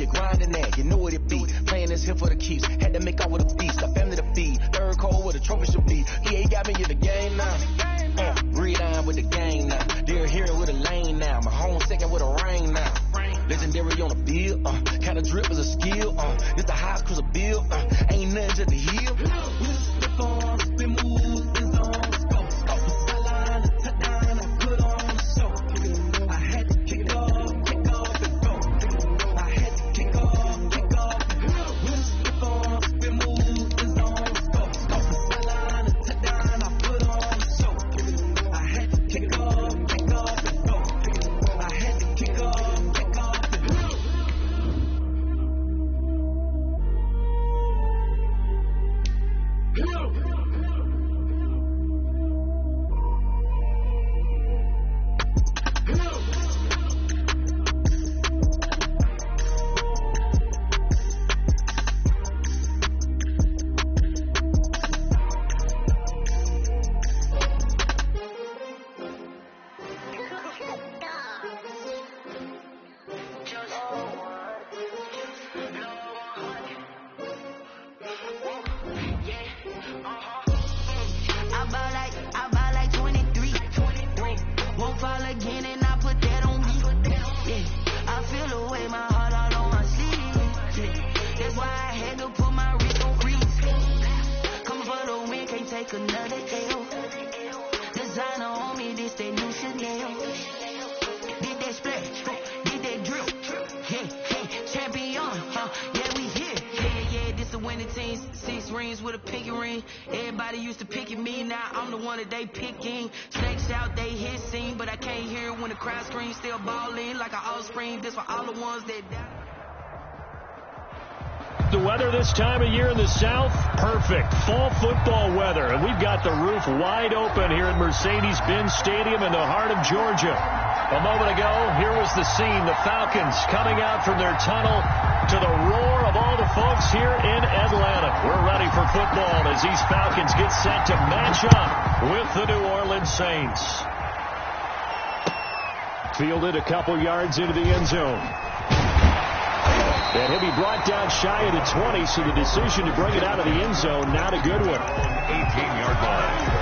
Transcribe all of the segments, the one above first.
you grinding that, you know what it be. Playing this here for the keeps, had to make out with a feast, a family to feed. Third cold where the trophy should be. EA got me in the game now. Read on with the game now. Dear hero with a lane now. My home second with a rain now. Legendary on the bill, kinda drip is a skill, it's the highest cruiser bill, ain't nothing just the hill. We slip on, spin moves, it's on, scope. Off the sideline, touchdown, I put on the show. I had to kick off and go. I had to kick off and go. We slip on, spin moves, it's on, scope. Off the sideline, touchdown, I put on the show. I had to kick off and go. I had to kick off. The weather this time of year in the South, perfect. Fall football weather. And we've got the roof wide open here at Mercedes-Benz Stadium in the heart of Georgia. A moment ago, here was the scene. The Falcons coming out from their tunnel to the roar of all the folks here in Atlanta. We're ready for football as these Falcons get set to match up with the New Orleans Saints. Fielded a couple yards into the end zone. And he'll be brought down shy of the 20, so the decision to bring it out of the end zone, not a good one. 18-yard line.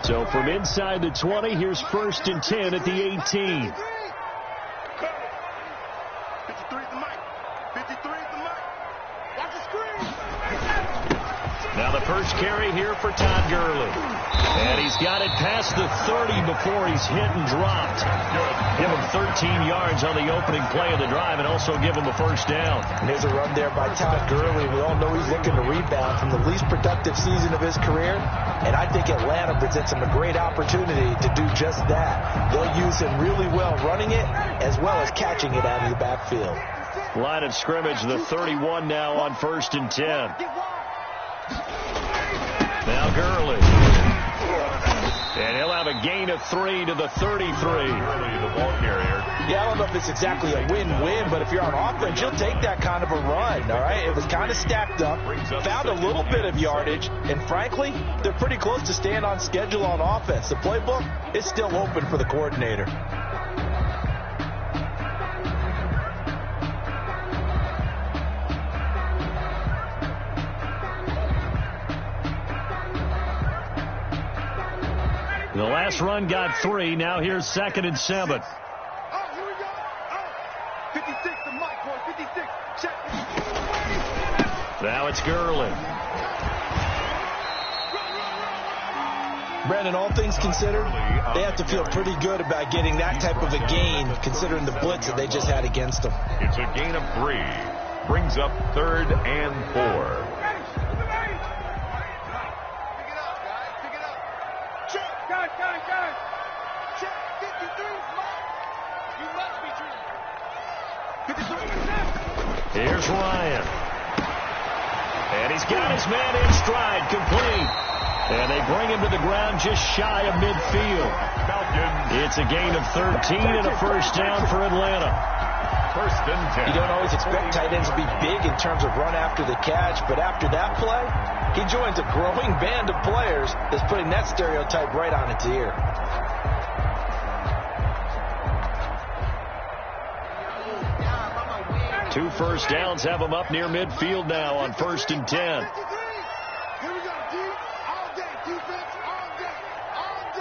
So from inside the 20, here's 1st and 10 at the 18. Now the first carry here for Todd Gurley. And he's got it past the 30 before he's hit and dropped. Give him 13 yards on the opening play of the drive and also give him a first down. And there's a run there by Todd Gurley. We all know he's looking to rebound from the least productive season of his career. And I think Atlanta presents him a great opportunity to do just that. They'll use him really well running it as well as catching it out of the backfield. Line of scrimmage, the 31 now on 1st and 10. Now Gurley. And he'll have a gain of 3 to the 33. The ball carrier. Yeah, I don't know if it's exactly a win-win, but if you're on offense, you'll take that kind of a run, all right? It was kind of stacked up, found a little bit of yardage, and frankly, they're pretty close to staying on schedule on offense. The playbook is still open for the coordinator. The last run got 3. Now here's 2nd and 7. Here we go. 56 to Mike, boy. 56. Check. Now it's Gurley. Brandon, all things considered, they have to feel pretty good about getting that type of a gain, considering the blitz that they just had against them. It's a gain of 3. Brings up 3rd and 4. Guys. Check 53. You must be dreaming. 53. Here's Ryan. And he's got his man in stride, complete. And they bring him to the ground just shy of midfield. It's a gain of 13 and a first down for Atlanta. First and 10. You don't always expect tight ends to be big in terms of run after the catch, but after that play, he joins a growing band of players that's putting that stereotype right on its ear. Two first downs have them up near midfield now on 1st and 10. Here we go, D. All day, defense, all day, all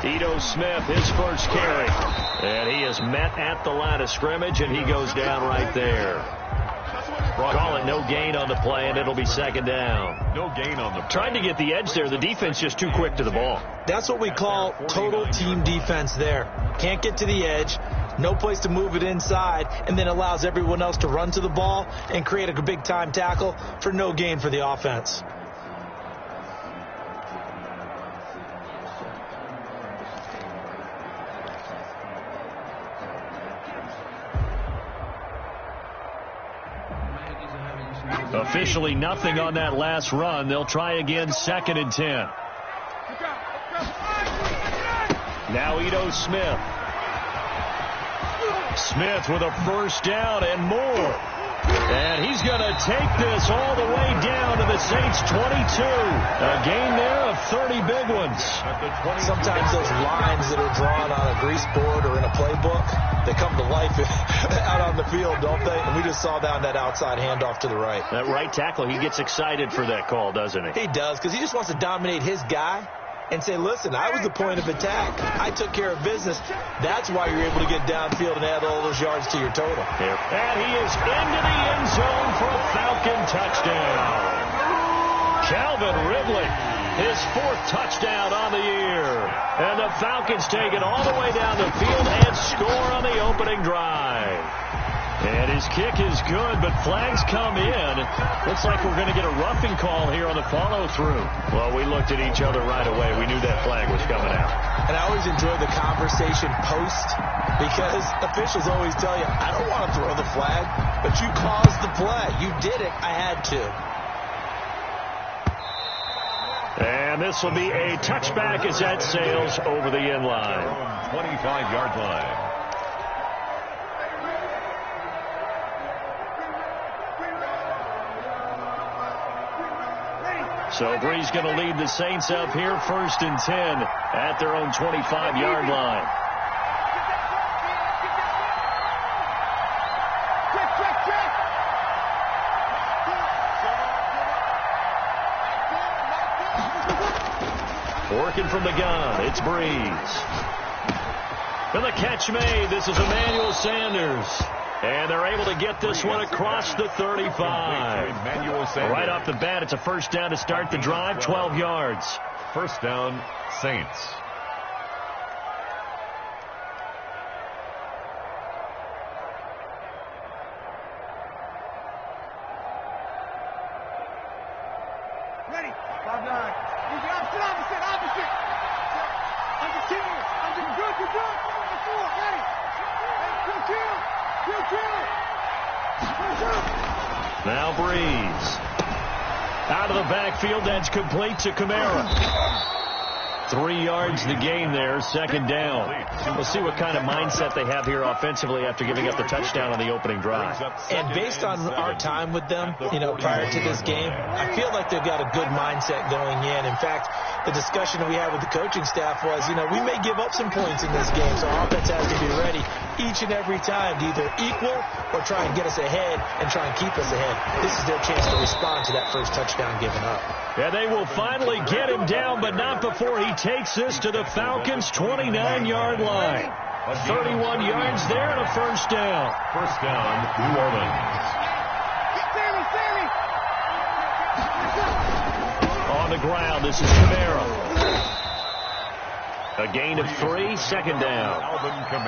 day. Ito Smith, his first carry. And he is met at the line of scrimmage, and he goes down right there. Call it no gain on the play, and it'll be second down. No gain on the play. Trying to get the edge there. The defense just too quick to the ball. That's what we call total team defense there. Can't get to the edge, no place to move it inside, and then allows everyone else to run to the ball and create a big-time tackle for no gain for the offense. Officially nothing on that last run. They'll try again, 2nd and 10. Now Ito Smith. Smith with a first down and more. And he's going to take this all the way down to the Saints' 22. A gain there of 30 big ones. Sometimes those lines that are drawn on a grease board or in a playbook, they come to life out on the field, don't they? And we just saw down that outside handoff to the right. That right tackle, he gets excited for that call, doesn't he? He does, because he just wants to dominate his guy and say, listen, I was the point of attack. I took care of business. That's why you're able to get downfield and add all those yards to your total. Yep. And he is into the end zone for a Falcon touchdown. Calvin Ridley, his 4th touchdown on the year. And the Falcons take it all the way down the field and score on the opening drive. And his kick is good, but flags come in. Looks like we're going to get a roughing call here on the follow-through. Well, we looked at each other right away. We knew that flag was coming out. And I always enjoy the conversation post, because officials always tell you, I don't want to throw the flag, but you caused the play. You did it. I had to. And this will be a touchback as that sails over the end line. 25-yard line. So Bree's going to lead the Saints up here, 1st and 10 at their own 25-yard line. Working from the gun, it's Breeze. And the catch made. This is Emmanuel Sanders. And they're able to get this one across the 35. Right off the bat, it's a first down to start the drive, 12 yards. First down, Saints. Ready. 5-9. Easy, opposite. Under 2. Under good. Under 4. Ready. Now Breeze. Out of the backfield, that's complete to Kamara. 3 yards the gain there, 2nd down. We'll see what kind of mindset they have here offensively after giving up the touchdown on the opening drive. And based on our time with them, prior to this game, I feel like they've got a good mindset going in. In fact, the discussion that we had with the coaching staff was, we may give up some points in this game, so our offense has to be ready each and every time to either equal or try and get us ahead and try and keep us ahead. This is their chance to respond to that first touchdown given up. And they will finally get him down, but not before he takes this to the Falcons' 29-yard line. 31 yards there and a first down. First down, New Orleans. On the ground, this is Kamara. A gain of 3, 2nd down.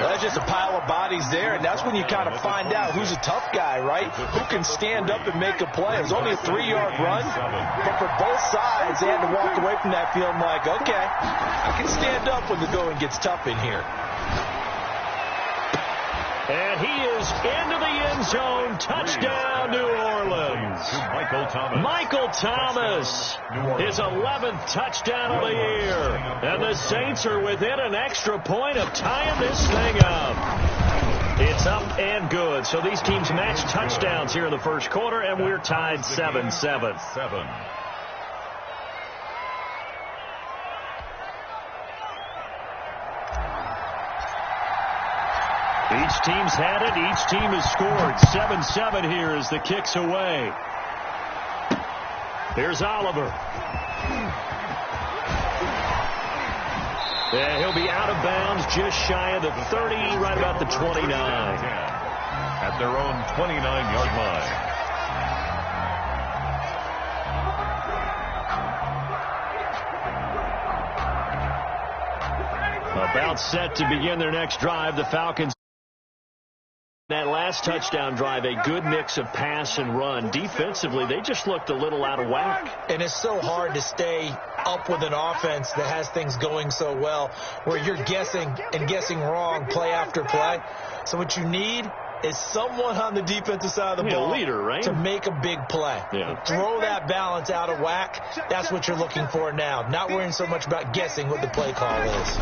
That's just a pile of bodies there, and that's when you kind of find out who's a tough guy, right? Who can stand up and make a play. It was only a 3-yard run, but for both sides, they had to walk away from that field like, okay, I can stand up when the going gets tough in here. And he is into the end zone. Touchdown, New Orleans. Michael Thomas, his 11th touchdown of the year. And the Saints are within an extra point of tying this thing up. It's up and good. So these teams match touchdowns here in the first quarter, and we're tied 7-7. Each team's had it. Each team has scored. 7-7 here as the kick's away. Here's Oliver. And he'll be out of bounds just shy of the 30, right about the 29. At their own 29-yard line. About set to begin their next drive. The Falcons. That last touchdown drive, a good mix of pass and run. Defensively, they just looked a little out of whack. And it's so hard to stay up with an offense that has things going so well, where you're guessing and guessing wrong play after play. So what you need is someone on the defensive side of the ball, leader, right? to make a big play. Yeah. Throw that balance out of whack. That's what you're looking for now. Not worrying so much about guessing what the play call is.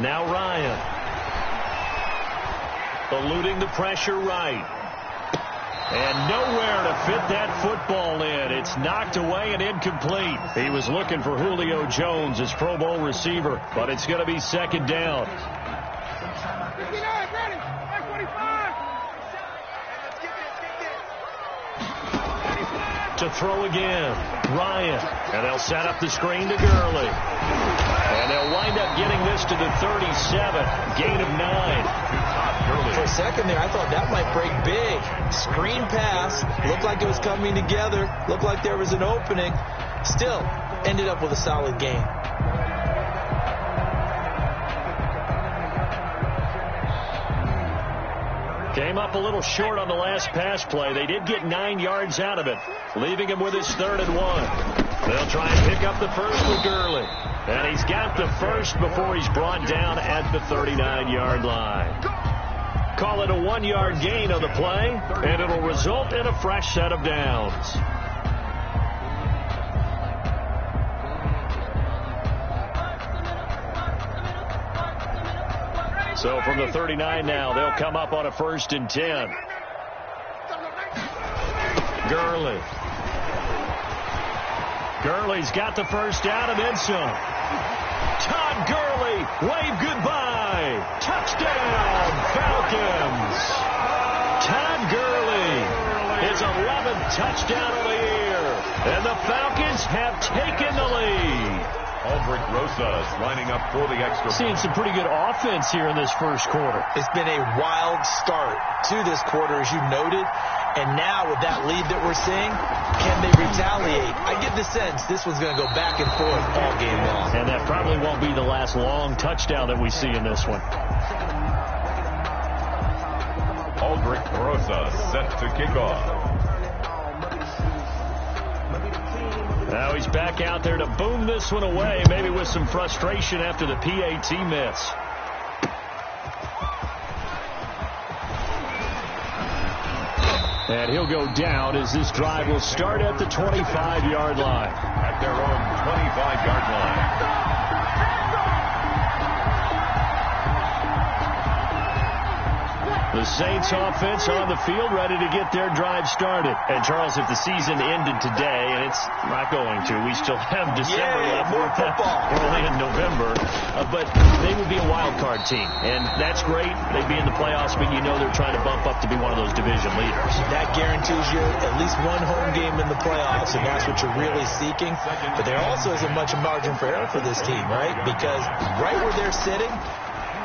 Now Ryan. Eluding the pressure right. And nowhere to fit that football in. It's knocked away and incomplete. He was looking for Julio Jones, his Pro Bowl receiver, but it's going to be second down. To throw again, Ryan. And they'll set up the screen to Gurley. And they'll wind up getting this to the 37. Gain of 9. For a second there, I thought that might break big. Screen pass. Looked like it was coming together. Looked like there was an opening. Still, ended up with a solid gain. Came up a little short on the last pass play. They did get 9 yards out of it, leaving him with his 3rd and 1. They'll try and pick up the first with Gurley. And he's got the first before he's brought down at the 39-yard line. Call it a 1-yard gain on the play, and it'll result in a fresh set of downs. So from the 39 now, they'll come up on a 1st and 10. Gurley's got the first down and then some. Todd Gurley, wave goodbye. Touchdown, Falcons. Todd Gurley, his 11th touchdown of the year. And the Falcons have taken the lead. Aldrich Rosas lining up for the extra. Seeing some pretty good offense here in this first quarter. It's been a wild start to this quarter, as you noted. And now with that lead that we're seeing, can they retaliate? I get the sense this one's going to go back and forth all game long. And that probably won't be the last long touchdown that we see in this one. Aldrich Rosas set to kick off. Now he's back out there to boom this one away, maybe with some frustration after the PAT miss. And he'll go down as this drive will start at the 25-yard line. At their own 25-yard line. The Saints offense on the field ready to get their drive started. And, Charles, if the season ended today, and it's not going to, we still have December left. More football. We're only in November. But they would be a wild card team. And that's great. They'd be in the playoffs, but you know they're trying to bump up to be one of those division leaders. That guarantees you at least one home game in the playoffs, and that's what you're really seeking. But there also isn't much margin for error for this team, right? Because right where they're sitting,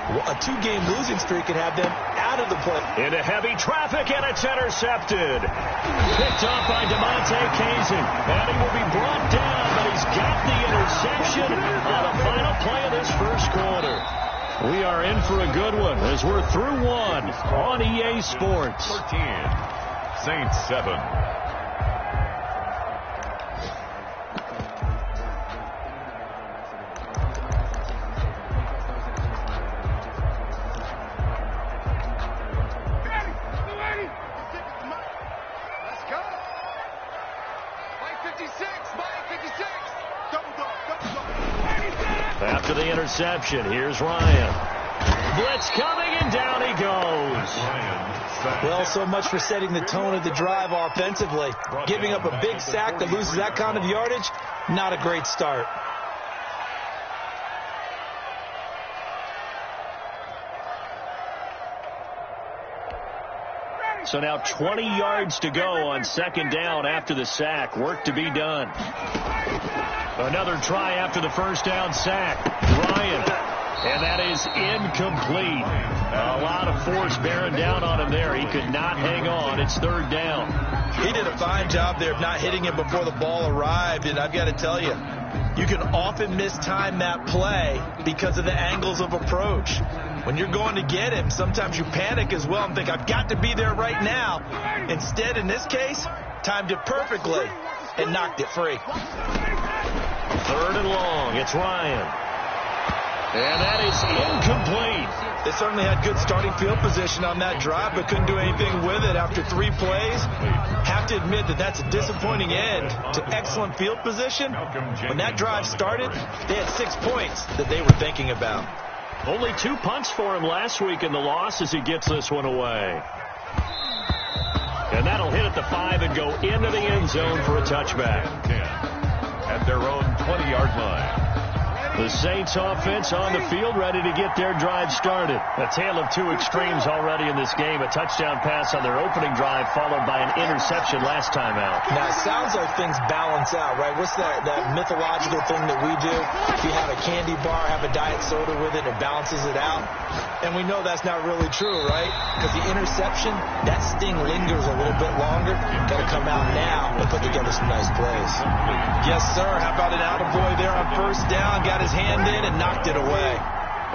a 2-game losing streak could have them out of the play. Into heavy traffic, and it's intercepted. Picked off by DeMonte Kazin. And he will be brought down, but he's got the interception on the final play of this first quarter. We are in for a good one as we're through one on EA Sports. 13, Saints 7. after the interception. Here's Ryan. Blitz coming, and down he goes. Well, so much for setting the tone of the drive offensively. Giving up a big sack that loses that kind of yardage, not a great start. So now 20 yards to go on second down after the sack. Work to be done. Another try after the first down sack. Ryan. And that is incomplete. A lot of force bearing down on him there. He could not hang on. It's third down. He did a fine job there of not hitting him before the ball arrived. And I've got to tell you, you can often mistime that play because of the angles of approach. When you're going to get him, sometimes you panic as well and think, I've got to be there right now. Instead, in this case, timed it perfectly and knocked it free. Third and long. It's Ryan. And that is incomplete. They certainly had good starting field position on that drive, but couldn't do anything with it after 3 plays. Have to admit that that's a disappointing end to excellent field position. When that drive started, they had 6 points that they were thinking about. Only 2 punts for him last week in the loss as he gets this one away. And that'll hit at the 5 and go into the end zone for a touchback. At their own 20-yard line. The Saints offense on the field, ready to get their drive started. A tale of 2 extremes already in this game. A touchdown pass on their opening drive, followed by an interception last time out. Now, it sounds like things balance out, right? What's that mythological thing that we do? If you have a candy bar, have a diet soda with it, it balances it out. And we know that's not really true, right? Because the interception, that sting lingers a little bit longer. Got to come out now and put together some nice plays. Yes, sir. How about an attaboy there on first down? Got his hand in and knocked it away.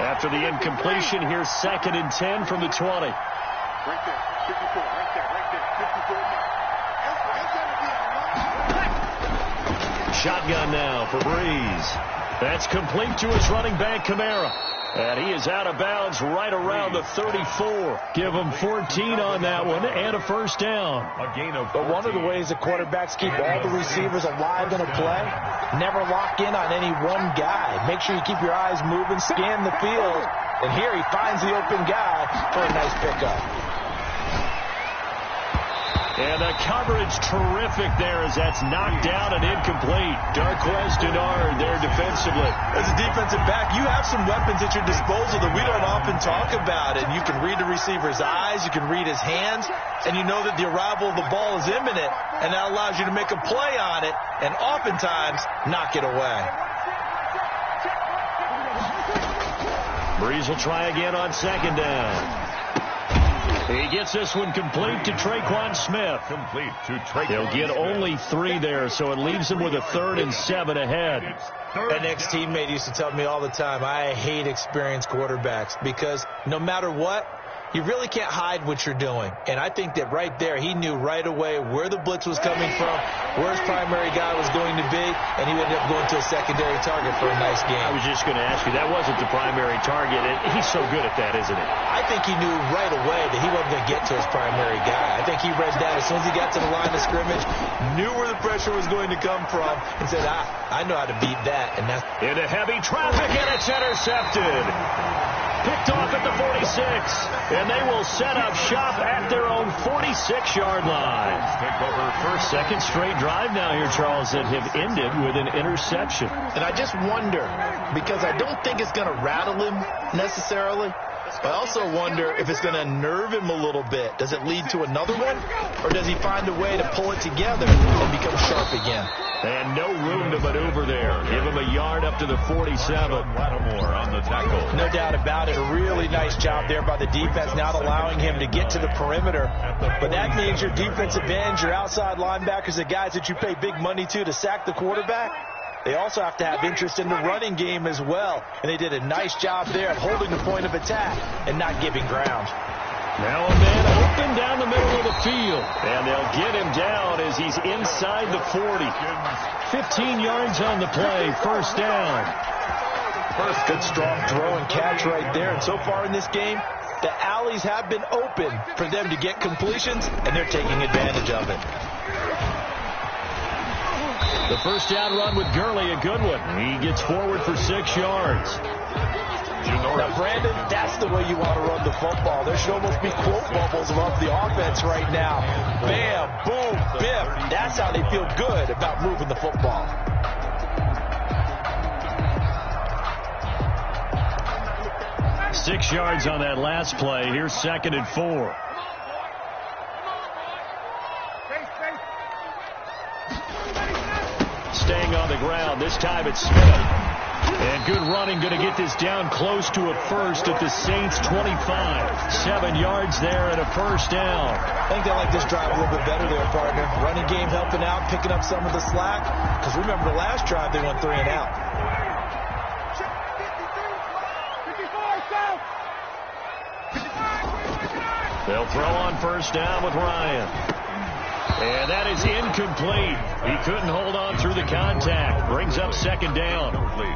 After the incompletion, here's 2nd and 10 from the 20. Right there. 54. Right there. 54. Shotgun now for Breeze. That's complete to his running back, Kamara. And he is out of bounds right around the 34. Give him 14 on that one and a first down. A gain of 14. But one of the ways that quarterbacks keep all the receivers alive in a play, never lock in on any one guy. Make sure you keep your eyes moving, scan the field. And here he finds the open guy for a nice pickup. And the coverage terrific there as that's knocked down and incomplete. Darquez Denard there defensively. As a defensive back, you have some weapons at your disposal that we don't often talk about. And you can read the receiver's eyes, you can read his hands, and you know that the arrival of the ball is imminent. And that allows you to make a play on it and oftentimes knock it away. Breeze will try again on second down. He gets this one complete to Traquan Smith. Complete to Traquan He'll get only 3 there, so it leaves him with a 3rd and 7 ahead. An ex-teammate used to tell me all the time, I hate experienced quarterbacks because no matter what, you really can't hide what you're doing. And I think that right there, he knew right away where the blitz was coming from, where his primary guy was going to be, and he ended up going to a secondary target for a nice game. I was just going to ask you, that wasn't the primary target, and he's so good at that, isn't he? I think he knew right away that he wasn't going to get to his primary guy. I think he read that as soon as he got to the line of scrimmage, knew where the pressure was going to come from, and said, I know how to beat that. And that's into heavy traffic, and it's intercepted. Picked off at the 46, and they will set up shop at their own 46-yard line. Second straight drive now here, Charles, that have ended with an interception. And I just wonder, because I don't think it's going to rattle him necessarily, but I also wonder if it's going to nerve him a little bit. Does it lead to another one, or does he find a way to pull it together and become sharp again? And no room to maneuver there. Give him a yard up to the 47. Lattimore on the tackle. No doubt about it. A really nice job there by the defense, not allowing him to get to the perimeter. But that means your defensive ends, your outside linebackers, the guys that you pay big money to sack the quarterback, they also have to have interest in the running game as well. And they did a nice job there at holding the point of attack and not giving ground. Now a man open down the middle of the field. And they'll get him down as he's inside the 40. 15 yards on the play. First down. First good strong throw and catch right there. And so far in this game, the alleys have been open for them to get completions, and they're taking advantage of it. The first down run with Gurley, a good one. He gets forward for 6 yards. Now, Brandon, that's the way you want to run the football. There should almost be quote bubbles above the offense right now. Bam, boom, bim. That's how they feel good about moving the football. Six yards on that last play. Here's 2nd and 4. Staying on the ground. This time it's Smith. And good running, going to get this down close to a first at the Saints 25. 7 yards there and a first down. I think they like this drive a little bit better there, partner. Running game helping out, picking up some of the slack. Because remember the last drive, they went 3 and out. They'll throw on first down with Ryan. And that is incomplete. He couldn't hold on through the contact. Brings up 2nd down.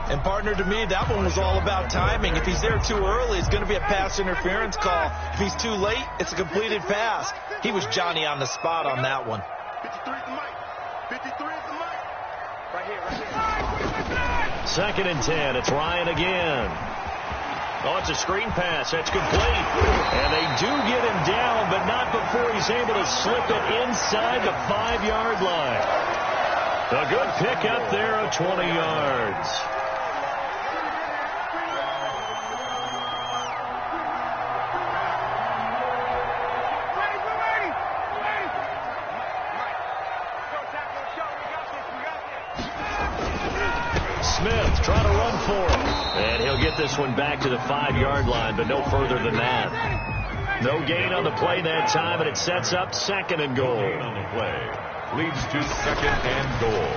And, partner, to me, that one was all about timing. If he's there too early, it's going to be a pass interference call. If he's too late, it's a completed pass. He was Johnny on the spot on that one. 53 is the mic. 53 is the mic. Right here, right here. 2nd and 10. It's Ryan again. Oh, it's a screen pass. That's complete. And they do get him down, but not before he's able to slip it inside the 5-yard line. A good pickup there of 20 yards. Smith trying to run for it. And he'll get this one back to the 5-yard line, but no further than that. No gain on the play that time, and it sets up 2nd and goal. On the play leads to 2nd and goal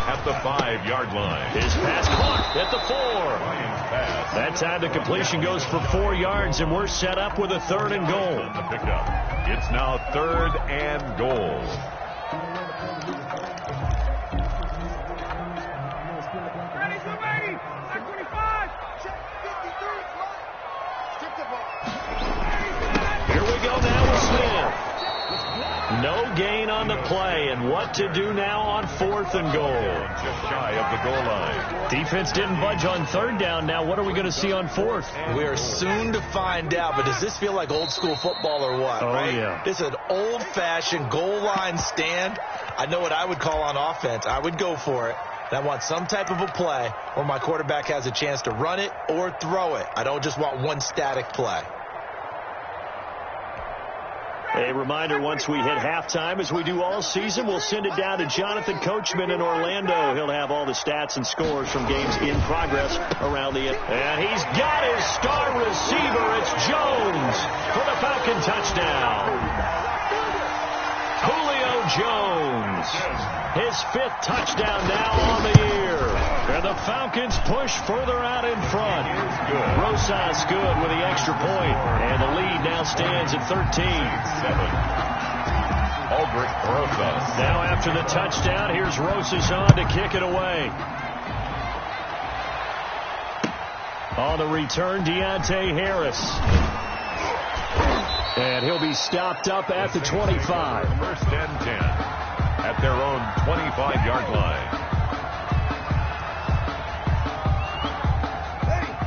at the 5-yard line. His pass caught at the 4. That time the completion goes for 4 yards, and we're set up with a 3rd and goal. The pickup. It's now 3rd and goal. No gain on the play, and what to do now on 4th and goal. Just shy of the goal line. Defense didn't budge on 3rd down. Now what are we going to see on 4th? We are soon to find out, but does this feel like old school football or what? Oh, right? yeah. This is an old-fashioned goal line stand. I know what I would call on offense. I would go for it. And I want some type of a play where my quarterback has a chance to run it or throw it. I don't just want one static play. A reminder, once we hit halftime, as we do all season, we'll send it down to Jonathan Coachman in Orlando. He'll have all the stats and scores from games in progress around the... And he's got his star receiver. It's Jones for the Falcon touchdown. Julio Jones, his 5th touchdown now on the year. And the Falcons push further out in front. Rosas good with the extra point. And the lead now stands at 13. Aldrich Rosas. Now after the touchdown, here's Rosas on to kick it away. On the return, Deontay Harris. And he'll be stopped up at the 25. 1st and 10 at their own 25-yard line.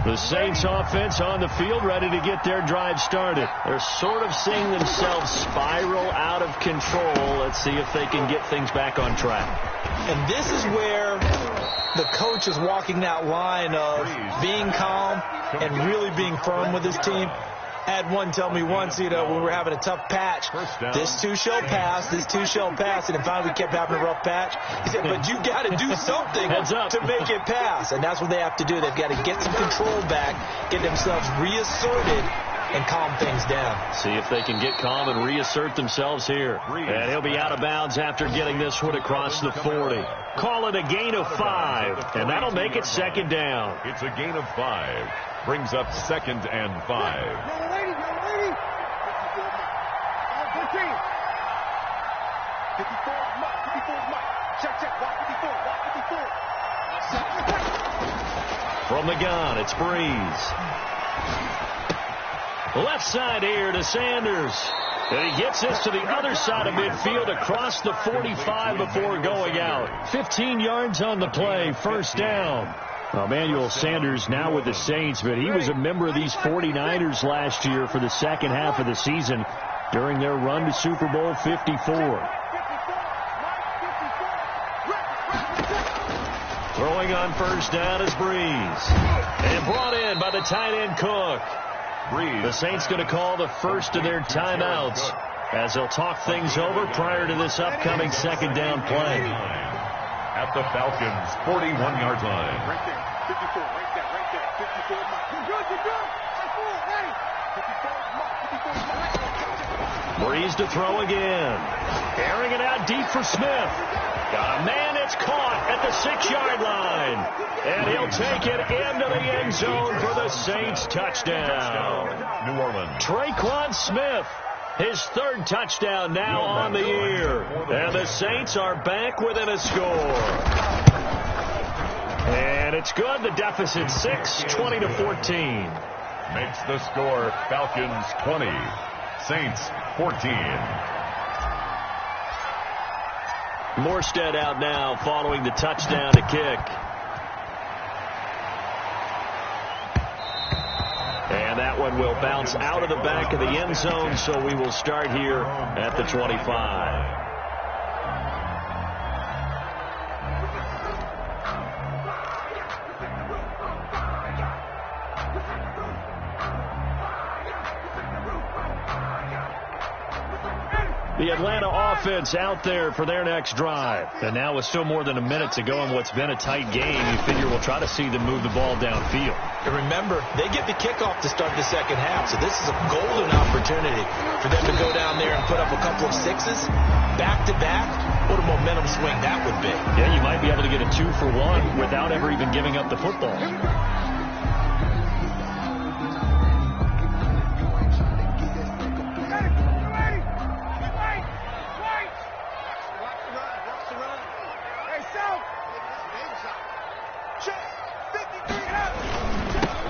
The Saints offense on the field, ready to get their drive started. They're sort of seeing themselves spiral out of control. Let's see if they can get things back on track. And this is where the coach is walking that line of being calm and really being firm with his team. I had one tell me once, when we were having a tough patch, this too shall pass, this too shall pass, and then finally we kept having a rough patch. He said, but you got to do something to make it pass, and that's what they have to do. They've got to get some control back, get themselves reasserted, and calm things down. See if they can get calm and reassert themselves here. And he'll be out of bounds after getting this one across the 40. Call it a gain of 5, and that'll make it 2nd down. It's a gain of 5. Brings up 2nd and 5. Young lady. 54 is Mike. 54 is Mike. Check. Walk 54. Walk 54. From the gun, it's Breeze. Left side here to Sanders. And he gets this to the other side of midfield across the 45 before going out. 15 yards on the play, first down. Emmanuel Sanders now with the Saints, but he was a member of these 49ers last year for the second half of the season during their run to Super Bowl 54. Throwing on first down is Breeze. And brought in by the tight end Cook. The Saints going to call the first of their timeouts as they'll talk things over prior to this upcoming second down play. At the Falcons' 41-yard line. Right there. 54, right there, right there. 54 mark. You're good, you're good. Right forward, right. 54 mark, 54 mark. Breeze to throw again. Airing it out deep for Smith. Got a man, it's caught at the 6-yard line. And he'll take it into the end zone for the Saints touchdown. New Orleans. Traquan Smith, his third touchdown now on the year. And the Saints are back within a score. And it's good. The deficit 6, 20-14. Makes the score Falcons 20, Saints 14. Morstead out now following the touchdown to kick. And that one will bounce out of the back of the end zone, so we will start here at the 25. The Atlanta offense out there for their next drive. And now with still more than a minute to go in what's been a tight game, you figure we'll try to see them move the ball downfield. And remember, they get the kickoff to start the second half, so this is a golden opportunity for them to go down there and put up a couple of sixes back-to-back. What a momentum swing that would be. Yeah, you might be able to get a 2-for-1 without ever even giving up the football.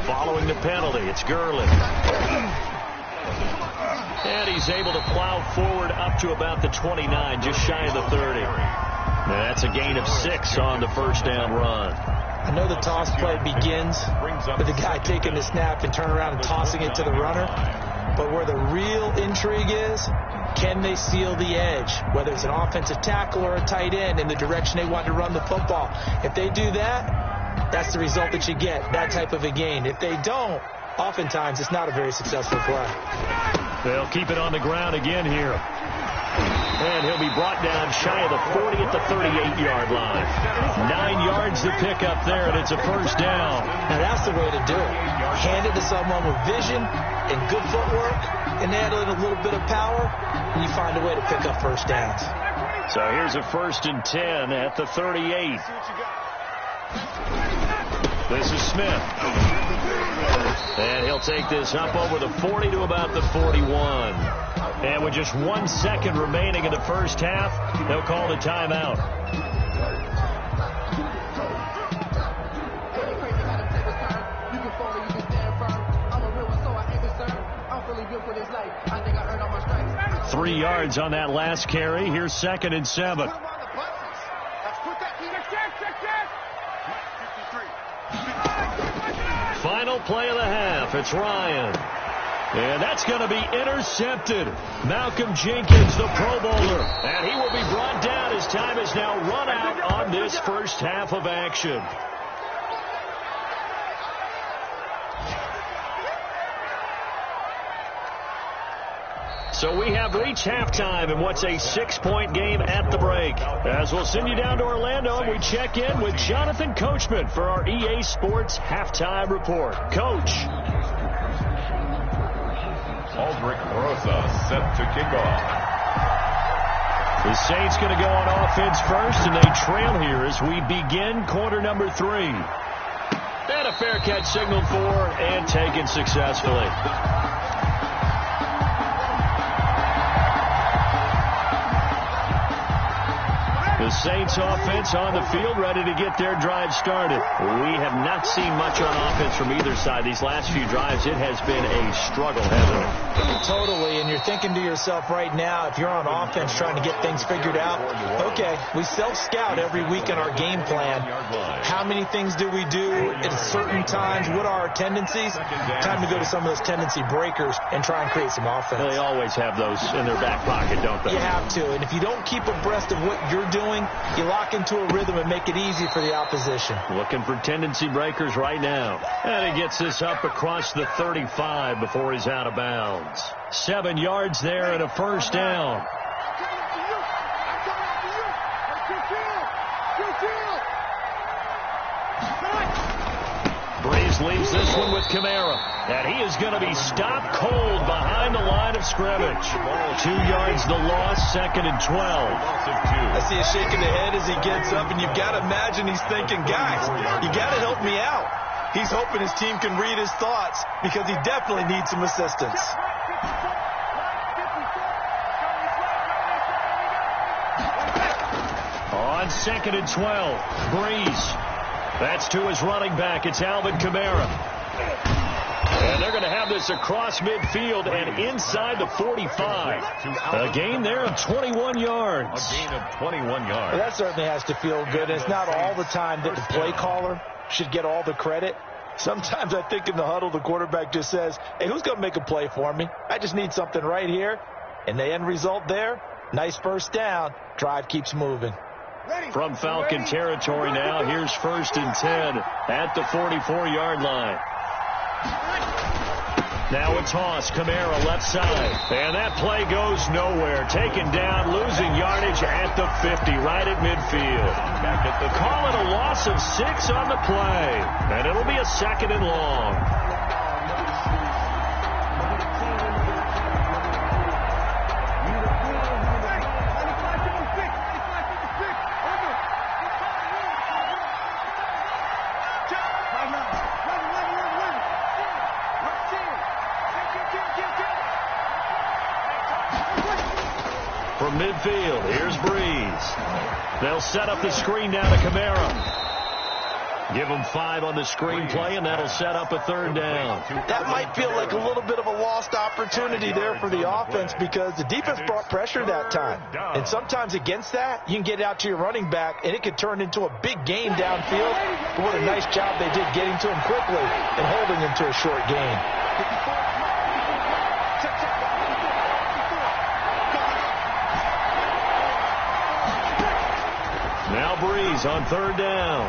Following the penalty, it's Gurley. And he's able to plow forward up to about the 29, just shy of the 30. Now that's a gain of 6 on the first down run. I know the toss play begins with the guy taking the snap and turn around and tossing it to the runner. But where the real intrigue is, can they seal the edge, whether it's an offensive tackle or a tight end, in the direction they want to run the football? If they do that, that's the result that you get, that type of a gain. If they don't, oftentimes it's not a very successful play. They'll keep it on the ground again here. And he'll be brought down shy of the 40 at the 38-yard line. 9 yards to pick up there, and it's a first down. Now that's the way to do it. Hand it to someone with vision and good footwork, and add in a little bit of power, and you find a way to pick up first downs. So here's a 1st and 10 at the 38. This is Smith. And he'll take this up over the 40 to about the 41. And with just 1 second remaining in the first half, they'll call the timeout. I 3 yards on that last carry. Here's 2nd and 7. Final play of the half. It's Ryan. And that's going to be intercepted. Malcolm Jenkins, the Pro Bowler. And he will be brought down. His time is now run out on this first half of action. So we have reached halftime in what's a 6-point game at the break. As we'll send you down to Orlando, we check in with Jonathan Coachman for our EA Sports Halftime Report. Coach. Aldrich Rosa set to kick off. The Saints going to go on offense first, and they trail here as we begin quarter number 3. And a fair catch signaled for and taken successfully. The Saints offense on the field, ready to get their drive started. We have not seen much on offense from either side. These last few drives, it has been a struggle, hasn't it? Totally, and you're thinking to yourself right now, if you're on offense trying to get things figured out, okay, we self-scout every week in our game plan. How many things do we do at certain times? What are our tendencies? Time to go to some of those tendency breakers and try and create some offense. They always have those in their back pocket, don't they? You have to. And if you don't keep abreast of what you're doing, you lock into a rhythm and make it easy for the opposition. Looking for tendency breakers right now. And he gets this up across the 35 before he's out of bounds. 7 yards there and a first down. Breeze leaves this one with Kamara. And he is going to be stopped cold behind the line of scrimmage. 2 yards the loss, 2nd and 12. I see him shaking the head as he gets up, and you've got to imagine he's thinking, guys, you got to help me out. He's hoping his team can read his thoughts because he definitely needs some assistance. On 2nd and 12, Breeze. That's to his running back. It's Alvin Kamara. And they're going to have this across midfield and inside the 45. A gain there of 21 yards. A gain of 21 yards. Well, that certainly has to feel good. It's not all the time that the play caller should get all the credit. Sometimes I think in the huddle, the quarterback just says, hey, who's going to make a play for me? I just need something right here. And the end result there, nice first down. Drive keeps moving. From Falcon territory now, here's 1st and 10 at the 44-yard line. Now a toss, Kamara left side. And that play goes nowhere. Taken down, losing yardage at the 50, right at midfield. Call it a loss of 6 on the play. And it'll be a 2nd and long. From midfield, here's Breeze. They'll set up the screen now to Kamara. Give him 5 on the screen play, and that'll set up a 3rd down. That might feel like a little bit of a lost opportunity there for the offense because the defense brought pressure that time. And sometimes against that, you can get out to your running back, and it could turn into a big gain downfield. But what a nice job they did getting to him quickly and holding him to a short gain. Now Breeze on 3rd down.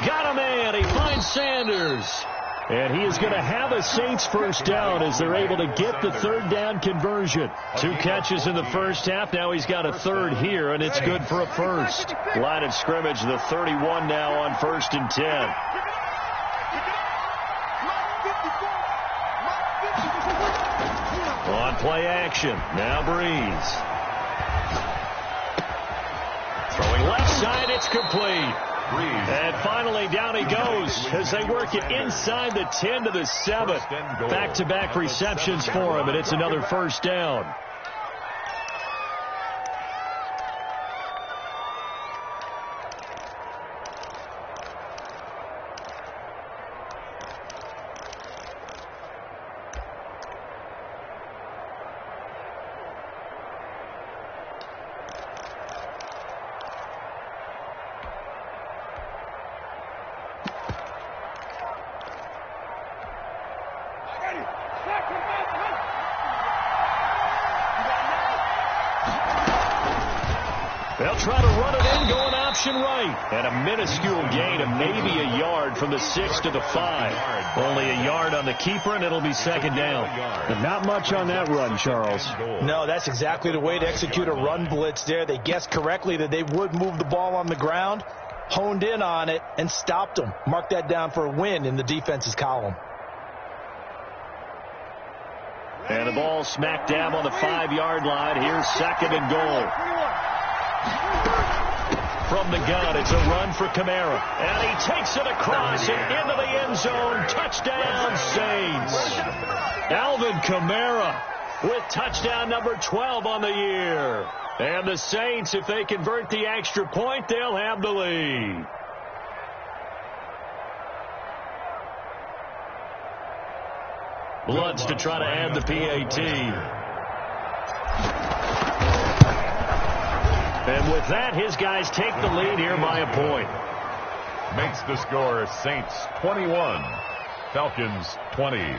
Got a man. He finds Sanders. And he is going to have a Saints first down as they're able to get the 3rd down conversion. 2 catches in the first half. Now he's got a 3rd here, and it's good for a first. Line of scrimmage, the 31 now on 1st and 10. On play action. Now Breeze. Throwing left side, it's complete. And finally, down he goes as they work it inside the 10 to the 7. Back-to-back receptions for him, and it's another first down. They'll try to run it in, going option right. And a minuscule gain of maybe a yard from the 6 to the 5. Only a yard on the keeper, and it'll be 2nd down. But not much on that run, Charles. No, that's exactly the way to execute a run blitz there. They guessed correctly that they would move the ball on the ground, honed in on it, and stopped them. Mark that down for a win in the defense's column. And the ball smack dab on the 5-yard line. Here's 2nd and goal. From the gun, it's a run for Kamara. And he takes it across and into the end zone. Touchdown, Saints. Alvin Kamara with touchdown number 12 on the year. And the Saints, if they convert the extra point, they'll have the lead. Bloods to try to add the PAT. And with that, his guys take the lead here by a point. Makes the score Saints 21, Falcons 20.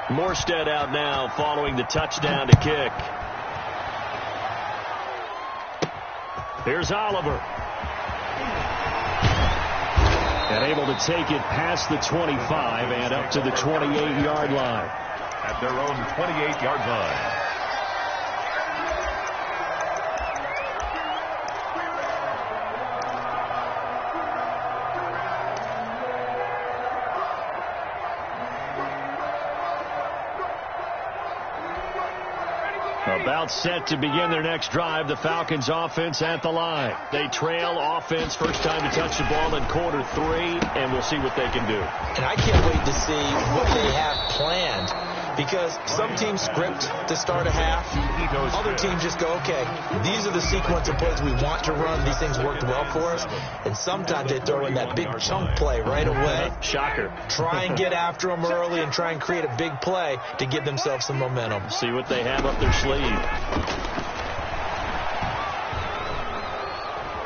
Morstead out now following the touchdown to kick. Here's Oliver. And able to take it past the 25 and up to the 28-yard line. At their own 28-yard line. About set to begin their next drive. The Falcons offense at the line. They trail offense. First time to touch the ball in quarter 3, and we'll see what they can do. And I can't wait to see what they have planned, because some teams script to start a half. Other teams just go, okay, these are the sequence of plays we want to run. These things worked well for us. And sometimes they throw in that big chunk play right away. Shocker. Try and get after them early and try and create a big play to give themselves some momentum. See what they have up their sleeve.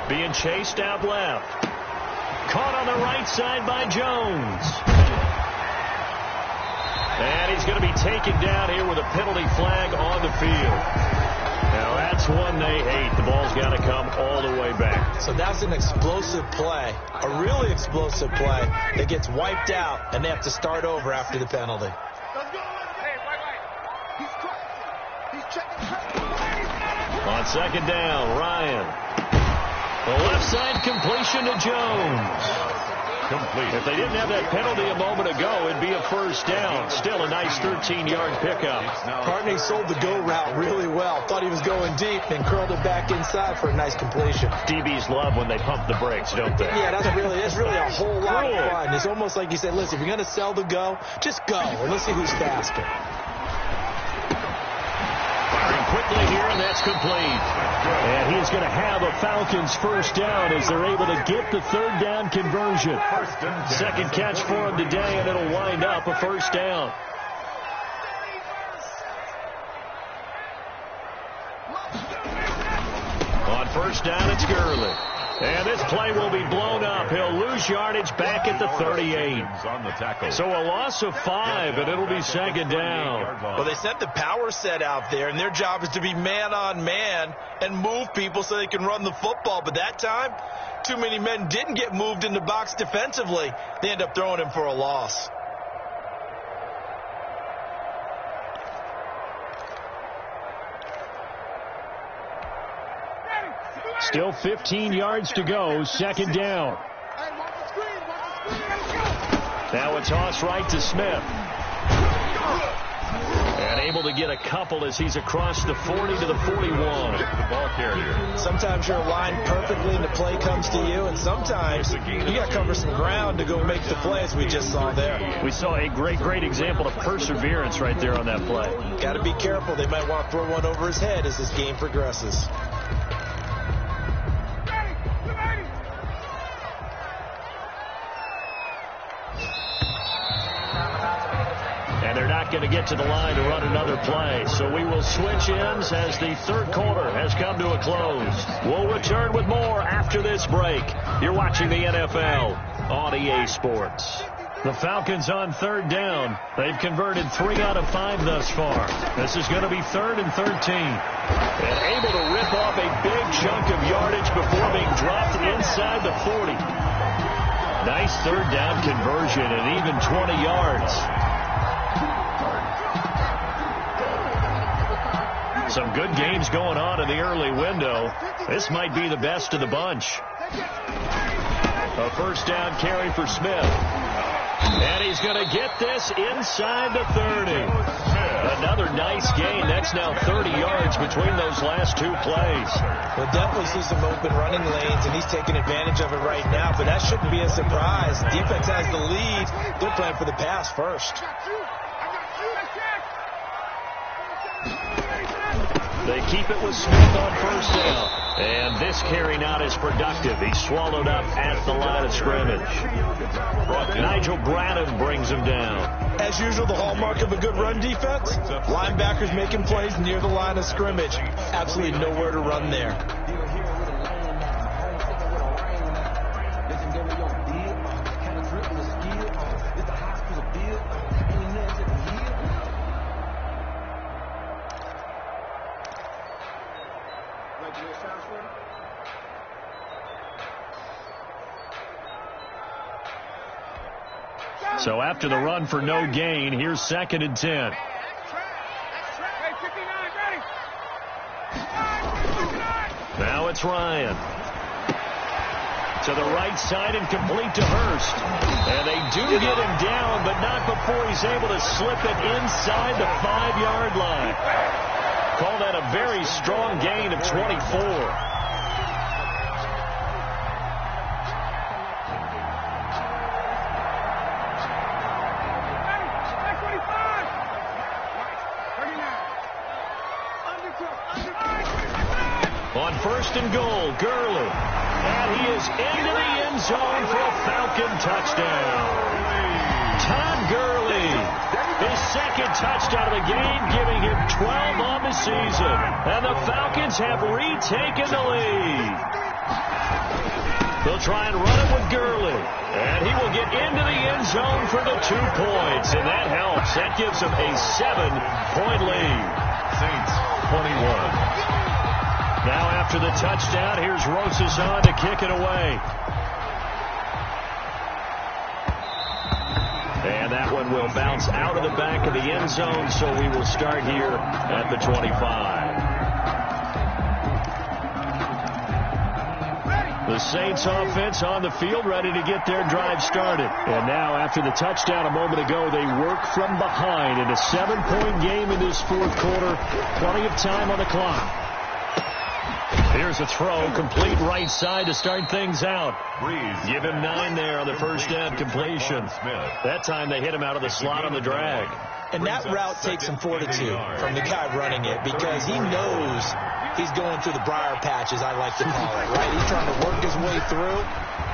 Being chased out left. Caught on the right side by Jones. And he's going to be taken down here with a penalty flag on the field. Now that's one they hate. The ball's got to come all the way back. So that's an explosive play, a really explosive play that gets wiped out, and they have to start over after the penalty. On second down, Ryan. The left side completion to Jones. Complete. If they didn't have that penalty a moment ago, it'd be a first down. Still a nice 13-yard pickup. Partney sold the go route really well. Thought he was going deep and curled it back inside for a nice completion. DBs love when they pump the brakes, don't they? Yeah, that's really a whole lot of fun. It's almost like you said, listen, if you're going to sell the go, just go, and let's see who's faster. Firing quickly here, and that's complete. And he's going to have a Falcons first down as they're able to get the third down conversion. Second catch for him today, and it'll wind up a first down. On first down, it's Gurley. And this play will be blown up. He'll lose yardage back at the 38. So a loss of 5, and it'll be second down. Well, they sent the power set out there, and their job is to be man-on-man and move people so they can run the football. But that time, too many men didn't get moved in the box defensively. They end up throwing him for a loss. Still 15 yards to go, second down. Now a toss right to Smith. And able to get a couple as he's across the 40 to the 41. The ball carrier. Sometimes you're aligned perfectly and the play comes to you, and sometimes you got to cover some ground to go make the play, as we just saw there. We saw a great example of perseverance right there on that play. Got to be careful. They might want to throw one over his head as this game progresses. And they're not going to get to the line to run another play. So we will switch ends as the third quarter has come to a close. We'll return with more after this break. You're watching the NFL on EA Sports. The Falcons on third down. They've converted 3 out of 5 thus far. This is going to be 3rd and 13. And able to rip off a big chunk of yardage before being dropped inside the 40. Nice third down conversion and even 20 yards. Some good games going on in the early window. This might be the best of the bunch. A first down carry for Smith. And he's going to get this inside the 30. Another nice gain. That's now 30 yards between those last 2 plays. We'll definitely see some open running lanes, and he's taking advantage of it right now, but that shouldn't be a surprise. Defense has the lead. They're playing for the pass first. They keep it with Smith on first down. And this carry not as productive. He's swallowed up at the line of scrimmage. Nigel Bradham brings him down. As usual, the hallmark of a good run defense, linebackers making plays near the line of scrimmage. Absolutely nowhere to run there. So after the run for no gain, here's 2nd and 10. Now it's Ryan. To the right side and complete to Hurst. And they do get him down, but not before he's able to slip it inside the 5-yard line. Call that a very strong gain of 24. On 1st and goal, Gurley. And he is into the end zone for a Falcon touchdown. Todd Gurley, his 2nd touchdown of the game, giving him 12 on the season. And the Falcons have retaken the lead. They'll try and run it with Gurley. And he will get into the end zone for the 2 points. And that helps. That gives him a 7-point lead. Saints 21. Now after the touchdown, here's Rosas on to kick it away. And that one will bounce out of the back of the end zone, so we will start here at the 25. The Saints offense on the field, ready to get their drive started. And now after the touchdown a moment ago, they work from behind in a 7-point game in this 4th quarter. Plenty of time on the clock. Here's a throw, complete right side to start things out. Give him 9 there on the first down completion. That time they hit him out of the slot on the drag. And that route takes some fortitude from the guy running it because he knows he's going through the briar patch, as I like to call it, right? He's trying to work his way through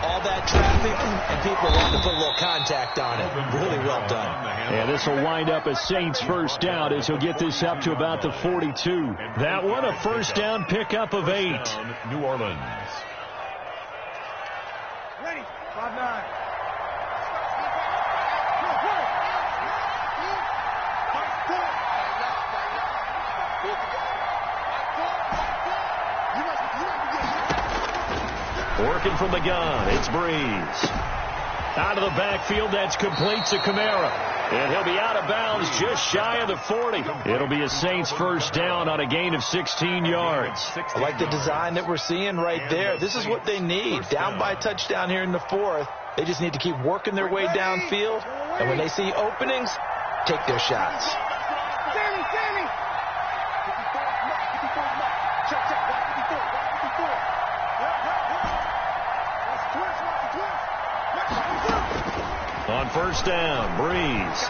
all that traffic, and people want to put a little contact on it. Really well done. And this will wind up a Saints first down as he'll get this up to about the 42. That one, a first down pickup of 8. New Orleans. Ready. 5-9. Working from the gun, it's Breeze. Out of the backfield, that's complete to Kamara. And he'll be out of bounds just shy of the 40. It'll be a Saints first down on a gain of 16 yards. I like the design that we're seeing right there. This is what they need. Down by a touchdown here in the 4th. They just need to keep working their way downfield. And when they see openings, take their shots. Sammy. Check. On first down, Breeze.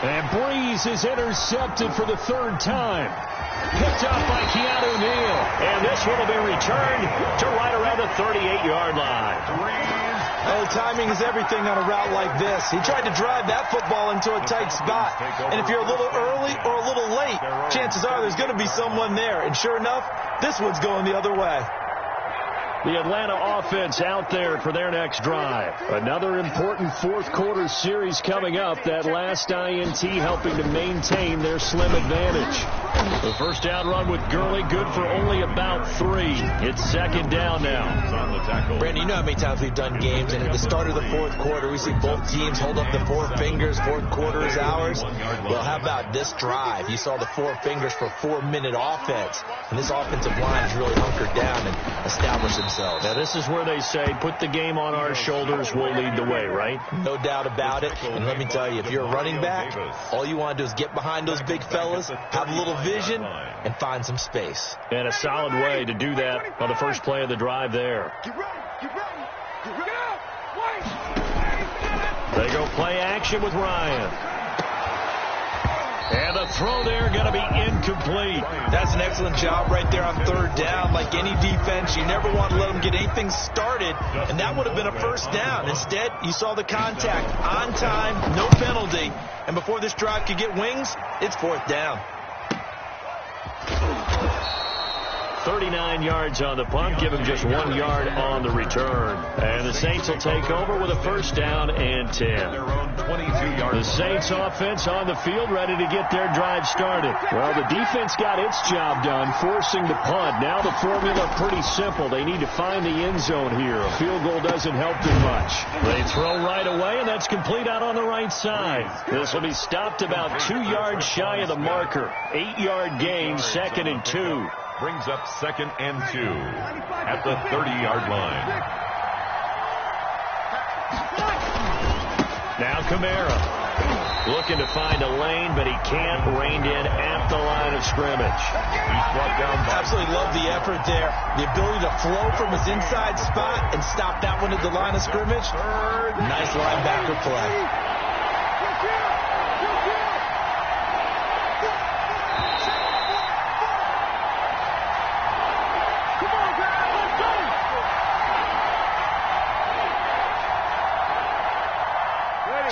And Breeze is intercepted for the 3rd time. Picked up by Keanu Neal. And this one will be returned to right around the 38-yard line. Oh, timing is everything on a route like this. He tried to drive that football into a tight spot. And if you're a little early or a little late, chances are there's going to be someone there. And sure enough, this one's going the other way. The Atlanta offense out there for their next drive. Another important 4th quarter series coming up. That last INT helping to maintain their slim advantage. The first down run with Gurley, good for only about 3. It's 2nd down now. Brandon, you know how many times we've done games, and at the start of the 4th quarter, we see both teams hold up the 4 fingers. 4th quarter is ours. Well, how about this drive? You saw the 4 fingers for 4-minute offense, and this offensive line is really hunkered down and established themselves. Now, this is where they say, put the game on our shoulders, we'll lead the way, right? No doubt about it. And let me tell you, if you're a running back, all you want to do is get behind those big fellas, have a little vision, and find some space. And a solid way to do that on the first play of the drive there. They go play action with Ryan. And the throw there going to be incomplete. That's an excellent job right there on third down. Like any defense, you never want to let them get anything started, and that would have been a first down. Instead, you saw the contact on time, no penalty, and before this drive could get wings, it's fourth down. 39 yards on the punt, give him just 1 yard on the return. And the Saints will take over with a first down and 10. The Saints offense on the field, ready to get their drive started. Well, the defense got its job done, forcing the punt. Now the formula pretty simple. They need to find the end zone here. A field goal doesn't help them much. They throw right away, and that's complete out on the right side. This will be stopped about 2 yards shy of the marker. 8-yard gain, 2nd and 2. Brings up 2nd and 2 at the 30-yard line. Now Kamara looking to find a lane, but he can't. Reined in at the line of scrimmage. He's brought down by... Absolutely love the effort there. The ability to flow from his inside spot and stop that one at the line of scrimmage. Nice linebacker play.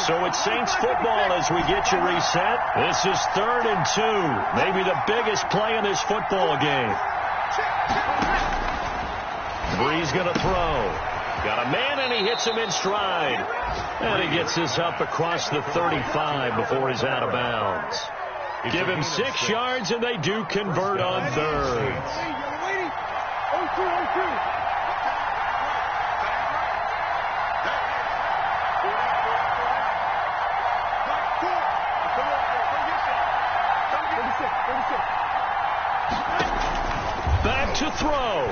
So it's Saints football as we get you reset. This is 3rd and 2. Maybe the biggest play in this football game. Breeze going to throw. Got a man, and he hits him in stride. And he gets this up across the 35 before he's out of bounds. Give him 6 yards, and they do convert on 3rd. Back to throw.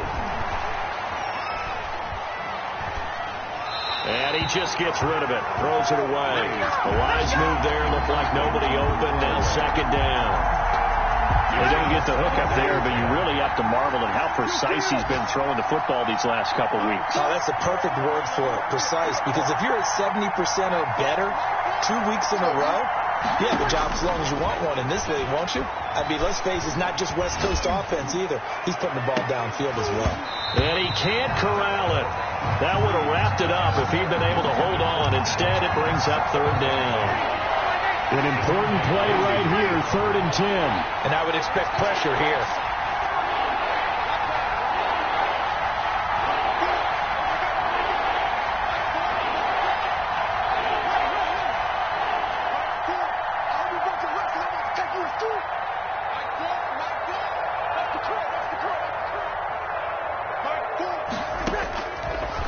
And he just gets rid of it. Throws it away. A wise move there. Looked like nobody open. Now 2nd down. They don't get the hook up there, but you really have to marvel at how precise he's been throwing the football these last couple weeks. Oh, that's the perfect word for it, precise. Because if you're at 70% or better 2 weeks in a row, you have a job as long as you want one in this league, won't you? I mean, let's face it, it's not just West Coast offense either. He's putting the ball downfield as well. And he can't corral it. That would have wrapped it up if he'd been able to hold on. Instead, it brings up 3rd down. An important play right here, 3rd and 10. And I would expect pressure here.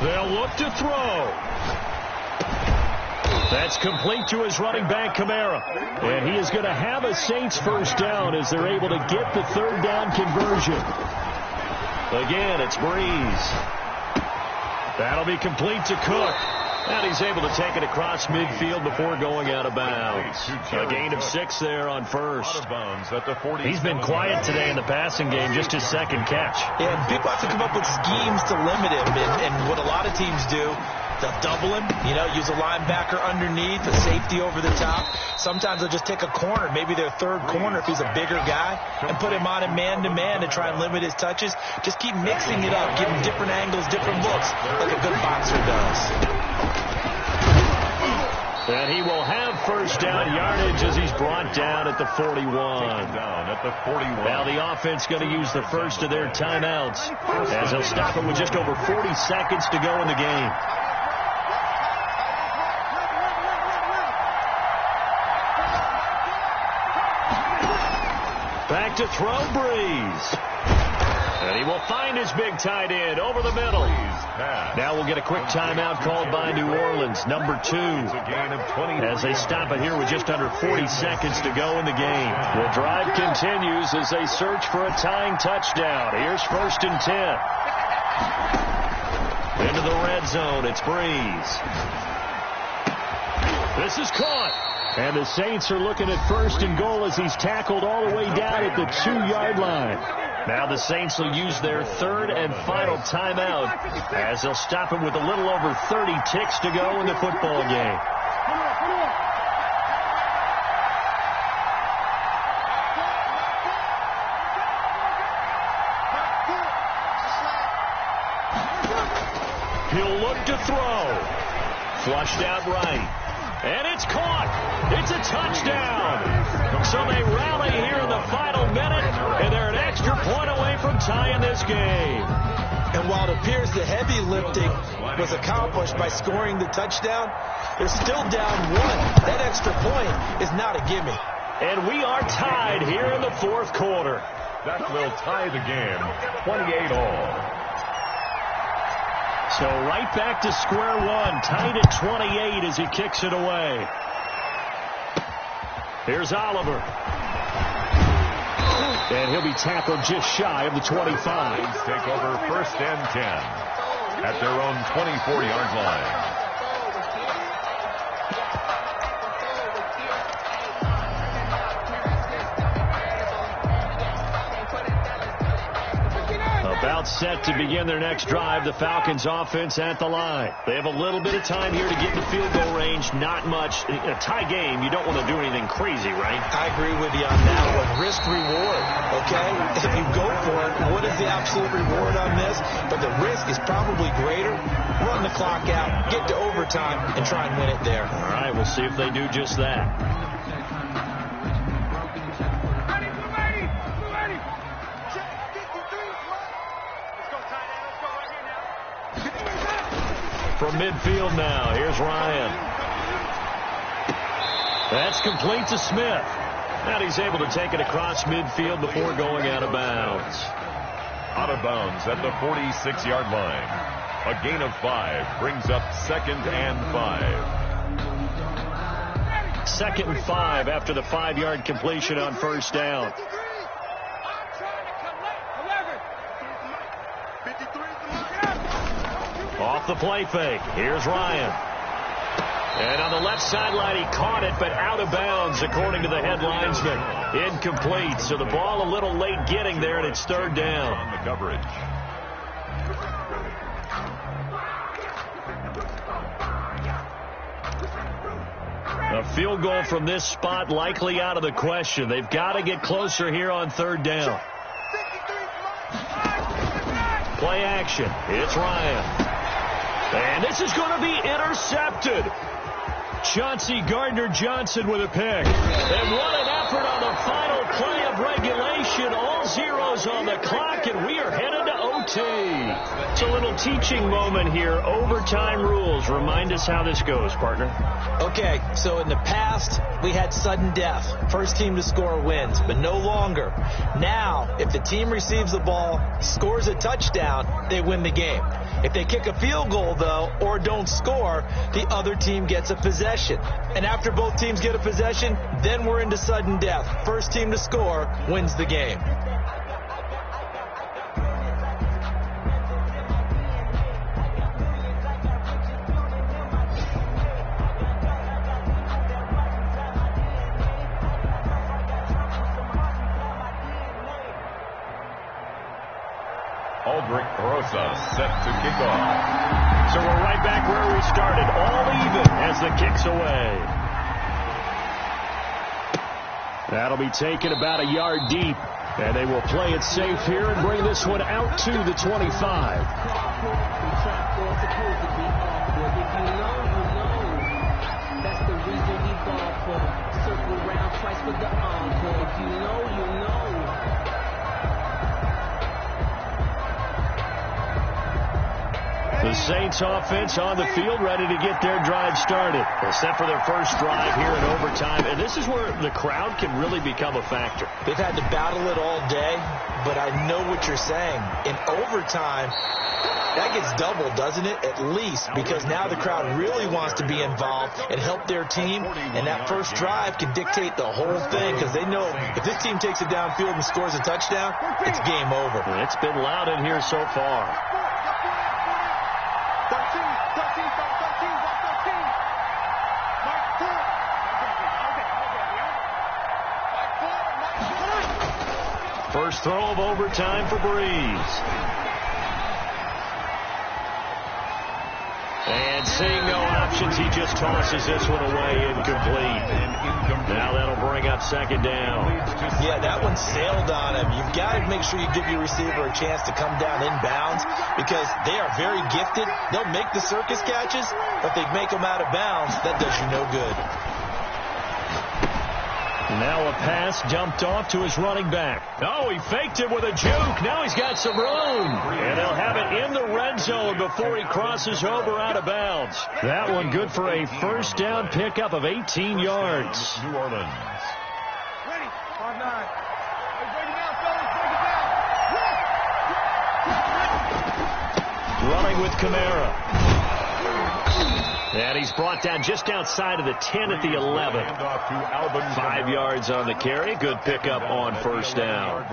They'll look to throw. That's complete to his running back, Kamara. And he is going to have a Saints first down as they're able to get the 3rd down conversion. Again, it's Breeze. That'll be complete to Cook. And he's able to take it across midfield before going out of bounds. A gain of 6 there on first. He's been quiet today in the passing game, just his 2nd catch. Yeah, and people have to come up with schemes to limit him. And what a lot of teams do, they'll double him, use a linebacker underneath, a safety over the top. Sometimes they'll just take a corner, maybe their 3rd corner if he's a bigger guy, and put him on a man-to-man to try and limit his touches. Just keep mixing it up, give him different angles, different looks, like a good boxer does. And he will have first down yardage as he's brought down at the 41. Now the offense going to use the first of their timeouts as they'll stop it with just over 40 seconds to go in the game. Back to throw, Breeze. And he will find his big tight end over the middle. Now we'll get a quick timeout called by New Orleans, number 2. As they stop it here with just under 40 seconds to go in the game. The drive continues as they search for a tying touchdown. Here's 1st and 10. Into the red zone, it's Breeze. This is caught. And the Saints are looking at 1st and goal as he's tackled all the way down at the 2-yard line. Now the Saints will use their 3rd and final timeout as they'll stop him with a little over 30 ticks to go in the football game. He'll look to throw. Flushed out right. And it's caught. It's a touchdown. So they rally here in the final minute, and they're an extra point away from tying this game. And while it appears the heavy lifting was accomplished by scoring the touchdown, they're still down one. That extra point is not a gimme. And we are tied here in the fourth quarter. That will tie the game, 28-all. So right back to square one, tied at 28 as he kicks it away. Here's Oliver. And he'll be tackled just shy of the 25. Take over first and 10 at their own 24-yard line. About set to begin their next drive, the Falcons offense at the line. They have a little bit of time here to get in the field goal range. Not much. In a tie game, you don't want to do anything crazy, right? I agree with you on that one. Risk reward, okay? If you go for it, what is the absolute reward on this? But the risk is probably greater. Run the clock out, get to overtime, and try and win it there. All right, we'll see if they do just that. From midfield now, here's Ryan. That's complete to Smith. And he's able to take it across midfield before going out of bounds. Out of bounds at the 46-yard line. A gain of 5 brings up 2nd and 5. 2nd and 5 after the 5-yard completion on first down. Off the play fake. Here's Ryan. And on the left sideline, he caught it, but out of bounds, according to the head linesman. Incomplete. So the ball a little late getting there, and it's third down. On the coverage. A field goal from this spot likely out of the question. They've got to get closer here on third down. Play action. It's Ryan. And this is going to be intercepted. Chauncey Gardner-Johnson with a pick. And what an effort on the final play of regulation. All zeros on the clock, and we are headed to OT. It's a little teaching moment here. Overtime rules. Remind us how this goes, partner. Okay, so in the past, we had sudden death. First team to score wins, but no longer. Now, if the team receives the ball, scores a touchdown, they win the game. If they kick a field goal, though, or don't score, the other team gets a possession. And after both teams get a possession, then we're into sudden death. First team to score wins the game. Aldrich Rosa set to kick off. So we're right back where we started, all even as the kick's away. That'll be taken about a yard deep, and they will play it safe here and bring this one out to the 25. That's the reason we ball for. Circle around twice with the encore. If you know, you know. The Saints offense on the field, ready to get their drive started. They're set for their first drive here in overtime, and this is where the crowd can really become a factor. They've had to battle it all day, but I know what you're saying. In overtime, that gets doubled, doesn't it? At least, because now the crowd really wants to be involved and help their team, and that first drive can dictate the whole thing, because they know if this team takes it downfield and scores a touchdown, it's game over. And it's been loud in here so far. 13, 13, 13, 13. First throw of overtime for Breeze. And seeing no options. He just tosses this one away, incomplete. Now that'll bring up second down. Yeah, that one sailed on him. You've got to make sure you give your receiver a chance to come down inbounds because they are very gifted. They'll make the circus catches, but they make them out of bounds. That does you no good. Now a pass dumped off to his running back. Oh, he faked it with a juke. Now he's got some room. And they'll have it in the red zone before he crosses over out of bounds. That one good for a first down pickup of 18 yards. New Orleans. Ready? 5-9. Hey, break it down, fellas. Break it down. Running with Kamara. And he's brought down just outside of the 10 at the 11. 5 yards on the carry. Good pickup on first down.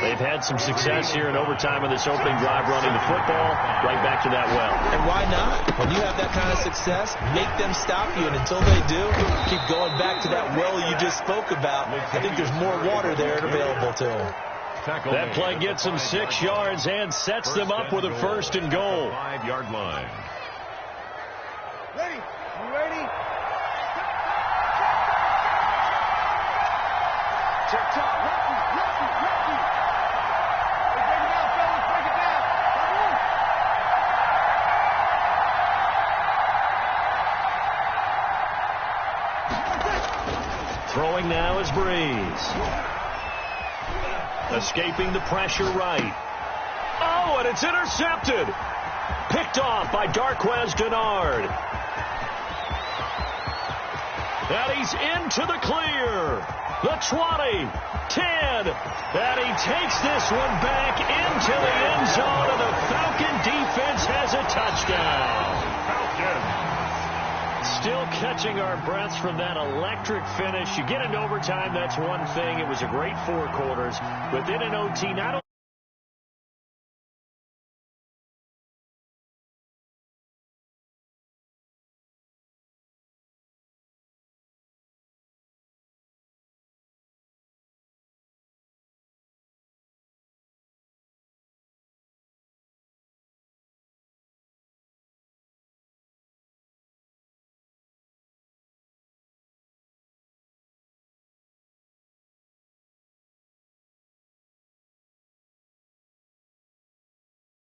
They've had some success here in overtime in this opening drive running the football. Right back to that well. And why not? When you have that kind of success, make them stop you. And until they do, keep going back to that well you just spoke about. I think there's more water there available to them. That play gets them 6 yards and sets them up with a first and goal. 5-yard line. Ready? You ready? Check top. Lefty. Hey, break it down, fellas. Break it down. Throwing now is Breeze. Escaping the pressure right. Oh, and it's intercepted. Picked off by Darquez Denard. And he's into the clear. The 20, 10. And he takes this one back into the end zone, and the Falcon defense has a touchdown. Falcons. Still catching our breaths from that electric finish. You get into overtime, that's one thing. It was a great 4 quarters. But then in OT, not only